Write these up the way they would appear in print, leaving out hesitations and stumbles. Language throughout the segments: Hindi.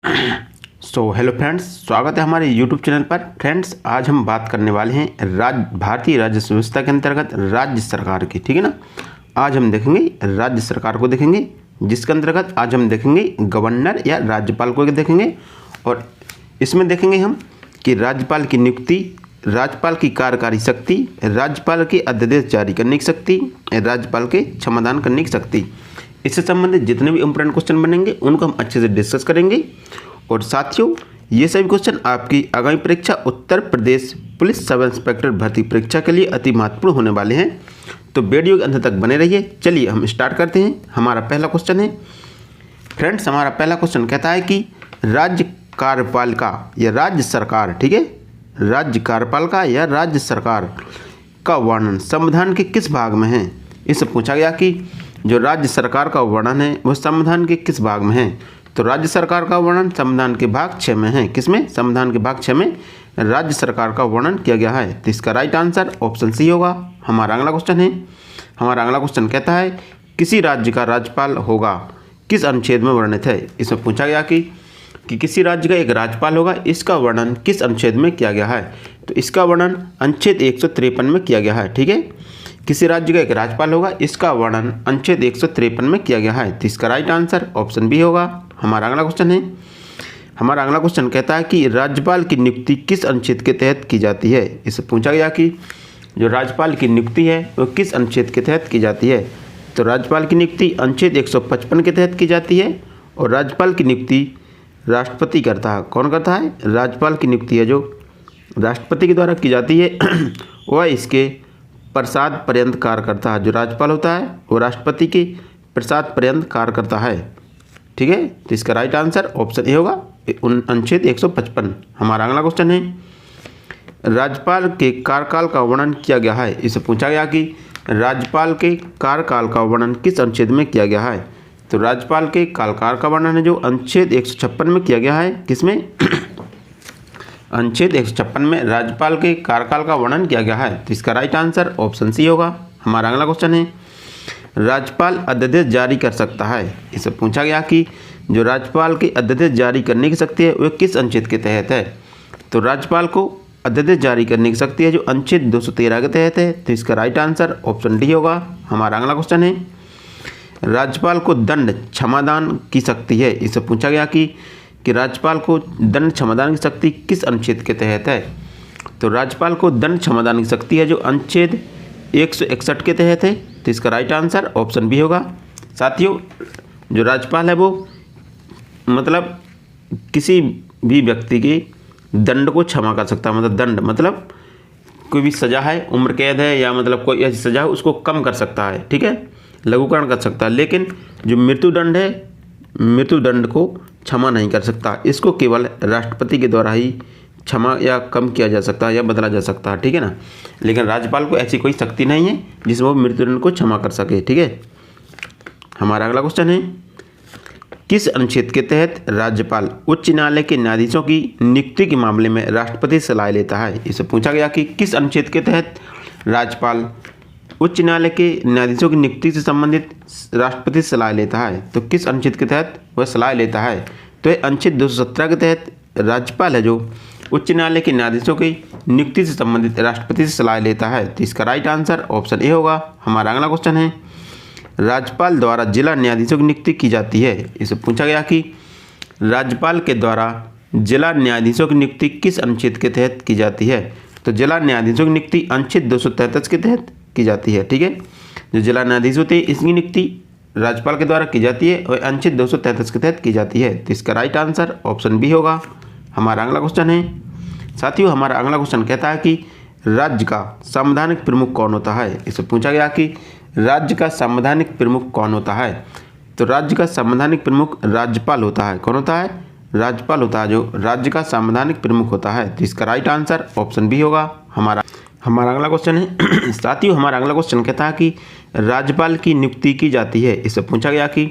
हेलो फ्रेंड्स, स्वागत है हमारे यूट्यूब चैनल पर। फ्रेंड्स, आज हम बात करने वाले हैं भारतीय राजस्व व्यवस्था के अंतर्गत राज्य सरकार की। ठीक है ना। आज हम देखेंगे राज्य सरकार को, देखेंगे जिसके अंतर्गत आज हम देखेंगे गवर्नर या राज्यपाल को देखेंगे। और इसमें देखेंगे हम कि राज्यपाल की नियुक्ति, राज्यपाल की कार्यकारी शक्ति, राज्यपाल के अध्यादेश जारी करने की शक्ति, राज्यपाल के क्षमादान करने की शक्ति। इससे संबंधित जितने भी इंपॉर्टेंट क्वेश्चन बनेंगे उनको हम अच्छे से डिस्कस करेंगे। और साथियों, ये सभी क्वेश्चन आपकी आगामी परीक्षा Uttar Pradesh police sub inspector भर्ती परीक्षा के लिए अति महत्वपूर्ण होने वाले हैं, तो वीडियो के अंत तक बने रहिए। चलिए हम स्टार्ट करते हैं। हमारा पहला क्वेश्चन है फ्रेंड्स, हमारा पहला क्वेश्चन कहता है कि राज्य कार्यपालिका या राज्य सरकार, ठीक है, राज्य कार्यपालिका या राज्य सरकार का वर्णन संविधान के किस भाग में है। इससे पूछा गया कि जो राज्य सरकार का वर्णन है वह संविधान के किस भाग में है। तो राज्य सरकार का वर्णन संविधान के भाग 6 में है। किसमें? संविधान के भाग 6 में राज्य सरकार का वर्णन किया गया है। तो इसका राइट आंसर ऑप्शन सी होगा। हमारा अगला क्वेश्चन है, हमारा अगला क्वेश्चन कहता है किसी राज्य का राज्यपाल होगा किस अनुच्छेद में वर्णित है। इसमें पूछा गया कि किसी राज्य का एक राज्यपाल होगा, इसका वर्णन किस अनुच्छेद में किया गया है। तो इसका वर्णन अनुच्छेद 153 में किया गया है। ठीक है, किसी राज्य का एक राज्यपाल होगा, इसका वर्णन अनुच्छेद 153 में किया गया है। तो इसका राइट आंसर ऑप्शन बी होगा। हमारा अगला क्वेश्चन है, हमारा अगला क्वेश्चन कहता है कि राज्यपाल की नियुक्ति किस अनुच्छेद के तहत की जाती है। इससे पूछा गया कि जो राज्यपाल की नियुक्ति है वो किस अनुच्छेद के तहत की जाती है। तो राज्यपाल की नियुक्ति अनुच्छेद 155 के तहत की जाती है। और राज्यपाल की नियुक्ति राष्ट्रपति करता है। कौन करता है? राज्यपाल की नियुक्ति है जो राष्ट्रपति के द्वारा की जाती है वह इसके प्रसाद पर्यंत कार्य करता है। जो राज्यपाल होता है वो राष्ट्रपति के प्रसाद पर्यंत कार्य करता है। ठीक है, तो इसका राइट आंसर ऑप्शन ए होगा, अनुच्छेद 155। हमारा अगला क्वेश्चन है राज्यपाल के कार्यकाल का वर्णन किया गया है। इससे पूछा गया कि राज्यपाल के कार्यकाल का वर्णन किस अनुच्छेद में किया गया है। तो राज्यपाल के कार्यकाल का वर्णन है जो अनुच्छेद 156 में किया गया है। किसमें? अनुच्छेद 156 में राज्यपाल के कार्यकाल का वर्णन किया गया है। तो इसका राइट आंसर ऑप्शन सी होगा। हमारा अगला क्वेश्चन है राज्यपाल अध्यादेश जारी कर सकता है। इससे पूछा गया कि जो राज्यपाल के अध्यादेश जारी करने की शक्ति है वह किस अनुच्छेद के तहत है। तो राज्यपाल को अध्यादेश जारी करने की शक्ति है जो अनुच्छेद 213 के तहत है। तो इसका राइट आंसर ऑप्शन डी होगा। हमारा अगला क्वेश्चन है राज्यपाल को दंड क्षमादान की शक्ति है। इससे पूछा गया कि राज्यपाल को दंड क्षमादान की शक्ति किस अनुच्छेद के तहत है। तो राज्यपाल को दंड क्षमादान की शक्ति है जो अनुच्छेद 161 के तहत है। तो इसका राइट आंसर ऑप्शन बी होगा। साथियों, जो राज्यपाल है वो मतलब किसी भी व्यक्ति के दंड को क्षमा कर सकता है। मतलब दंड मतलब कोई भी सज़ा है, उम्र कैद है या मतलब कोई ऐसी सज़ा है उसको कम कर सकता है। ठीक है, लघुकरण कर सकता है। लेकिन जो मृत्युदंड है, मृत्युदंड को क्षमा नहीं कर सकता। इसको केवल राष्ट्रपति के द्वारा ही क्षमा या कम किया जा सकता है या बदला जा सकता है। ठीक है ना। लेकिन राज्यपाल को ऐसी कोई शक्ति नहीं है जिसमें वो मृत्युदंड को क्षमा कर सके। ठीक है, हमारा अगला क्वेश्चन है किस अनुच्छेद के तहत राज्यपाल उच्च न्यायालय के न्यायाधीशों की नियुक्ति के मामले में राष्ट्रपति से सलाह लेता है। इससे पूछा गया कि किस अनुच्छेद के तहत राज्यपाल उच्च न्यायालय के न्यायाधीशों की नियुक्ति से संबंधित राष्ट्रपति से सलाह लेता है। तो किस अनुच्छेद के तहत वह सलाह लेता है। तो यह अनुच्छेद 217 के तहत राज्यपाल है जो उच्च न्यायालय के न्यायाधीशों की नियुक्ति से संबंधित राष्ट्रपति से सलाह लेता है। तो इसका राइट आंसर ऑप्शन ए होगा। हमारा अगला क्वेश्चन है राज्यपाल द्वारा जिला न्यायाधीशों की नियुक्ति की जाती है। इसे पूछा गया कि राज्यपाल के द्वारा जिला न्यायाधीशों की नियुक्ति किस अनुच्छेद के तहत की जाती है। तो जिला न्यायाधीशों की नियुक्ति अनुच्छेद 233 के तहत की जाती है। ठीक है, जो जिला न्यायाधीश होते हैं इसकी नियुक्ति राज्यपाल के द्वारा की जाती है और अनुच्छेद 233 के तहत की जाती है। तो इसका राइट आंसर ऑप्शन बी होगा। हमारा अगला क्वेश्चन है साथियों, हमारा अगला क्वेश्चन कहता है कि राज्य का संवैधानिक प्रमुख कौन होता है। इससे पूछा गया कि राज्य का संवैधानिक प्रमुख कौन होता है। तो राज्य का संवैधानिक प्रमुख राज्यपाल होता है। कौन होता है? राज्यपाल होता है जो राज्य का संवैधानिक प्रमुख होता है। तो इसका राइट आंसर ऑप्शन बी होगा। हमारा अगला क्वेश्चन है साथियों, हमारा अगला क्वेश्चन कहता है कि राज्यपाल की नियुक्ति की जाती है। इससे पूछा गया कि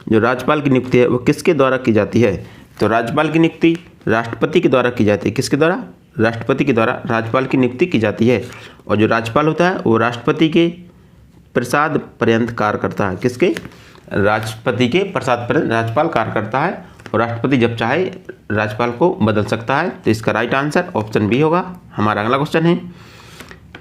जो राज्यपाल की नियुक्ति है वो किसके द्वारा की जाती है। तो राज्यपाल की नियुक्ति राष्ट्रपति के द्वारा की जाती है। किसके द्वारा? राष्ट्रपति के द्वारा राज्यपाल की नियुक्ति की जाती है। और जो राज्यपाल होता है वो राष्ट्रपति के प्रसाद पर्यंत कार्य करता है। किसके? राष्ट्रपति के प्रसाद पर्यंत राज्यपाल कार्य करता है। और राष्ट्रपति जब चाहे राज्यपाल को बदल सकता है। तो इसका राइट आंसर ऑप्शन बी होगा। हमारा अगला क्वेश्चन है,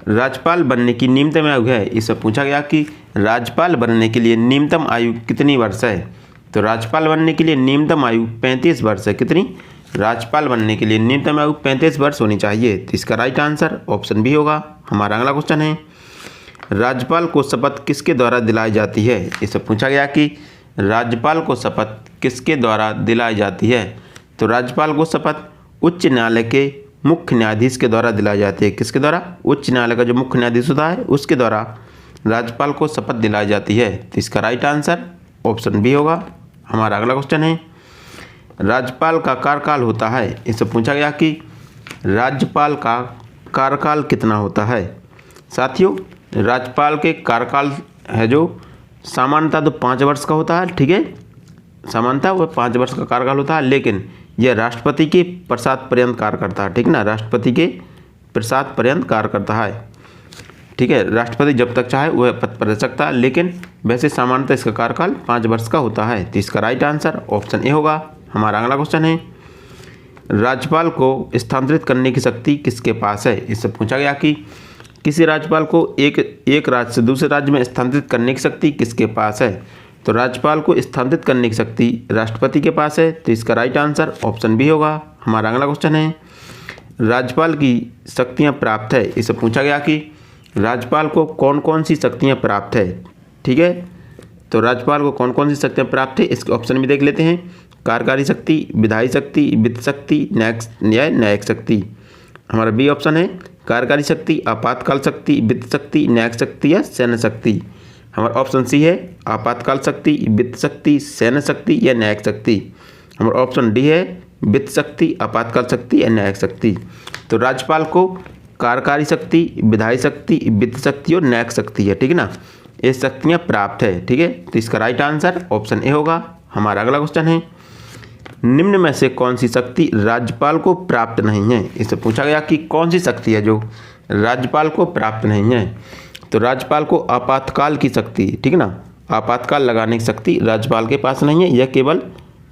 राज्यपाल बनने की न्यूनतम आयु है। इससे पूछा गया कि राज्यपाल बनने के लिए न्यूनतम आयु कितनी वर्ष है। तो राज्यपाल बनने के लिए न्यूनतम आयु 35 वर्ष है। कितनी? राज्यपाल बनने के लिए न्यूनतम आयु 35 वर्ष होनी चाहिए। तो इसका राइट आंसर ऑप्शन बी होगा। हमारा अगला क्वेश्चन है, राज्यपाल को शपथ किसके द्वारा दिलाई जाती है। इससे पूछा गया कि राज्यपाल को शपथ किसके द्वारा दिलाई जाती है। तो राज्यपाल को शपथ उच्च न्यायालय के मुख्य न्यायाधीश के द्वारा दिलाई जाती है। किसके द्वारा? उच्च न्यायालय का जो मुख्य न्यायाधीश होता है उसके द्वारा राज्यपाल को शपथ दिलाई जाती है। तो इसका राइट आंसर ऑप्शन बी होगा। हमारा अगला क्वेश्चन है, राज्यपाल का कार्यकाल होता है। इससे पूछा गया कि राज्यपाल का कार्यकाल कितना होता है। साथियों, राज्यपाल के कार्यकाल है जो सामान्यतः तो 5 वर्ष का होता है। ठीक है, सामान्यतः वह 5 वर्ष का कार्यकाल होता है, लेकिन यह राष्ट्रपति के प्रसाद पर्यंत कार्य करता है। ठीक ना, राष्ट्रपति के प्रसाद पर्यंत कार्य करता है। ठीक है, राष्ट्रपति जब तक चाहे वह पद पर रह सकता है, लेकिन वैसे सामान्यतः इसका कार्यकाल 5 वर्ष का होता है। तो इसका राइट आंसर ऑप्शन ए होगा। हमारा अगला क्वेश्चन है, राज्यपाल को स्थानांतरित करने की शक्ति किसके पास है। इससे पूछा गया कि किसी राज्यपाल को एक राज्य से दूसरे राज्य में स्थानांतरित करने की शक्ति किसके पास है। तो राज्यपाल को स्थानांतरित करने की शक्ति राष्ट्रपति के पास है। तो इसका राइट आंसर ऑप्शन बी होगा। हमारा अगला क्वेश्चन है, राज्यपाल की शक्तियाँ प्राप्त है। इससे पूछा गया कि राज्यपाल को कौन कौन सी शक्तियाँ प्राप्त है। ठीक है, तो राज्यपाल को कौन कौन सी शक्तियाँ प्राप्त है इसके ऑप्शन भी देख लेते हैं। कार्यकारी शक्ति, विधायी शक्ति, वित्त शक्ति, न्यायिक शक्ति। हमारा बी ऑप्शन है कार्यकारी शक्ति, आपातकाल शक्ति, वित्त शक्ति, न्यायिक शक्ति या सैन्य शक्ति। हमारा ऑप्शन सी है आपातकाल शक्ति, वित्त शक्ति, सैन्य शक्ति या न्यायिक शक्ति। हमारा ऑप्शन डी है वित्त शक्ति, आपातकाल शक्ति या न्यायिक शक्ति। तो राज्यपाल को कार्यकारी शक्ति, विधायी शक्ति, वित्त शक्ति और न्यायिक शक्ति है। ठीक है ना, ये शक्तियाँ प्राप्त है। ठीक है, तो इसका राइट आंसर ऑप्शन ए होगा। हमारा अगला क्वेश्चन है, निम्न में से कौन सी शक्ति राज्यपाल को प्राप्त नहीं है। इससे पूछा गया कि कौन सी शक्ति है जो राज्यपाल को प्राप्त नहीं है। तो राज्यपाल को आपातकाल की शक्ति, ठीक है ना, आपातकाल लगाने की शक्ति राज्यपाल के पास नहीं है, यह केवल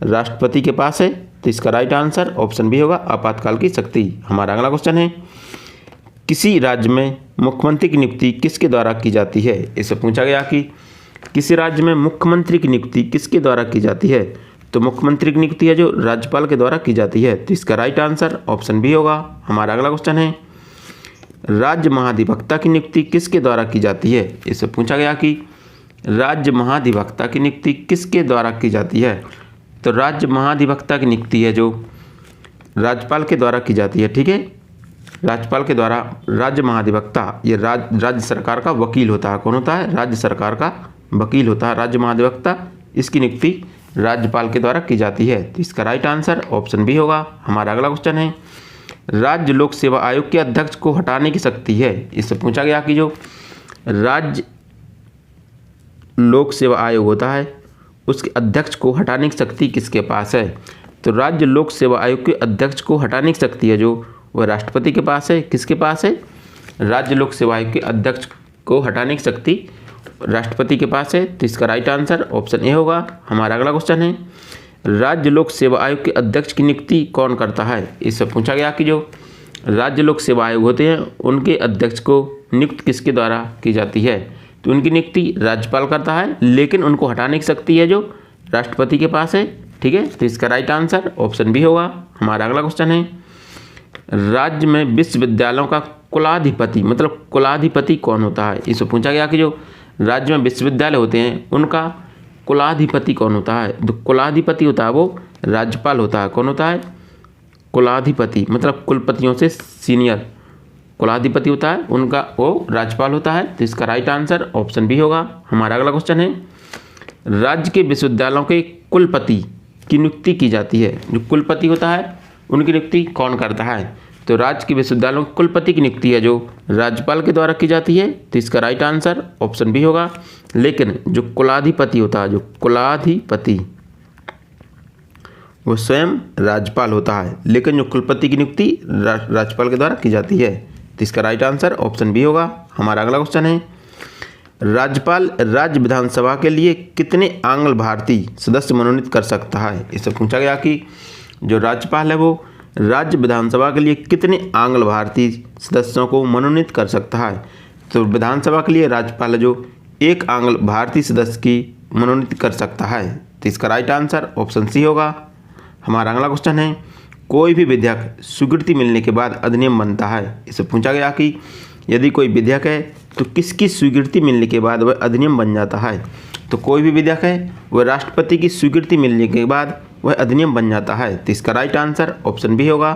राष्ट्रपति के पास है। तो इसका राइट आंसर ऑप्शन बी होगा, आपातकाल की शक्ति। हमारा अगला क्वेश्चन है, किसी राज्य में मुख्यमंत्री की नियुक्ति किसके द्वारा की जाती है। इससे पूछा गया कि किसी राज्य में मुख्यमंत्री की नियुक्ति किसके द्वारा की जाती है। तो मुख्यमंत्री की नियुक्ति है जो राज्यपाल के द्वारा की जाती है। तो इसका राइट आंसर ऑप्शन बी होगा। हमारा अगला क्वेश्चन है, राज्य महाधिवक्ता की नियुक्ति किसके द्वारा की जाती है। इससे पूछा गया कि राज्य महाधिवक्ता की नियुक्ति किसके द्वारा की जाती है। तो राज्य महाधिवक्ता की नियुक्ति है जो राज्यपाल के द्वारा की जाती है। ठीक है, राज्यपाल के द्वारा। राज्य महाधिवक्ता ये राज्य सरकार का वकील होता है। कौन होता है? राज्य सरकार का वकील होता है राज्य महाधिवक्ता। इसकी नियुक्ति राज्यपाल के द्वारा की जाती है। तो इसका राइट आंसर ऑप्शन बी होगा। हमारा अगला क्वेश्चन है, राज्य लोक सेवा आयोग के अध्यक्ष को हटाने की शक्ति है। इससे पूछा गया कि जो राज्य लोक सेवा आयोग होता है उसके अध्यक्ष को हटाने की शक्ति किसके पास है। तो राज्य लोक सेवा आयोग के अध्यक्ष को हटाने की शक्ति है जो वह राष्ट्रपति के पास है। किसके पास है? राज्य लोक सेवा आयोग के अध्यक्ष को हटाने की शक्ति राष्ट्रपति के पास है। तो इसका राइट आंसर ऑप्शन ए होगा। हमारा अगला क्वेश्चन है, राज्य लोक सेवा आयोग के अध्यक्ष की नियुक्ति कौन करता है। इससे पूछा गया कि जो राज्य लोक सेवा आयोग होते हैं उनके अध्यक्ष को नियुक्त किसके द्वारा की जाती है। तो उनकी नियुक्ति राज्यपाल करता है, लेकिन उनको हटाने की शक्ति है जो राष्ट्रपति के पास है। ठीक है, तो इसका राइट आंसर ऑप्शन बी होगा। हमारा अगला क्वेश्चन है, राज्य में विश्वविद्यालयों का कुलाधिपति मतलब कुलाधिपति कौन होता है। इससे पूछा गया कि जो राज्य में विश्वविद्यालय होते हैं उनका कुलाधिपति कौन होता है। तो कुलाधिपति होता है वो राज्यपाल होता है। कौन होता है? कुलाधिपति मतलब कुलपतियों से सीनियर कुलाधिपति होता है, उनका वो राज्यपाल होता है। तो इसका राइट आंसर ऑप्शन बी होगा। हमारा अगला क्वेश्चन है, राज्य के विश्वविद्यालयों के कुलपति की नियुक्ति की जाती है। जो कुलपति होता है उनकी नियुक्ति कौन करता है। तो राज्य के विश्वविद्यालयों के कुलपति की नियुक्ति है जो राज्यपाल के द्वारा की जाती है। तो इसका राइट आंसर ऑप्शन बी होगा। लेकिन जो कुलाधिपति होता है, जो कुलाधिपति वो स्वयं राज्यपाल होता है, लेकिन जो कुलपति की नियुक्ति राज्यपाल के द्वारा की जाती है। तो इसका राइट आंसर ऑप्शन बी होगा। हमारा अगला क्वेश्चन है, राज्यपाल राज्य विधानसभा के लिए कितने आंग्ल भारतीय सदस्य मनोनीत कर सकता है। इससे पूछा गया कि जो राज्यपाल है वो राज्य विधानसभा के लिए कितने आंग्ल भारतीय सदस्यों को मनोनीत कर सकता है। तो विधानसभा के लिए राज्यपाल जो एक आंग्ल भारतीय सदस्य की मनोनीत कर सकता है। तो इसका राइट आंसर ऑप्शन सी होगा। हमारा अगला क्वेश्चन है, कोई भी विधेयक स्वीकृति मिलने के बाद अधिनियम बनता है। इससे पूछा गया कि यदि कोई विधेयक है तो किसकी स्वीकृति मिलने के बाद वह अधिनियम बन जाता है। तो कोई भी विधेयक है वह राष्ट्रपति की स्वीकृति मिलने के बाद वह अधिनियम बन जाता है। तो इसका राइट आंसर ऑप्शन बी होगा।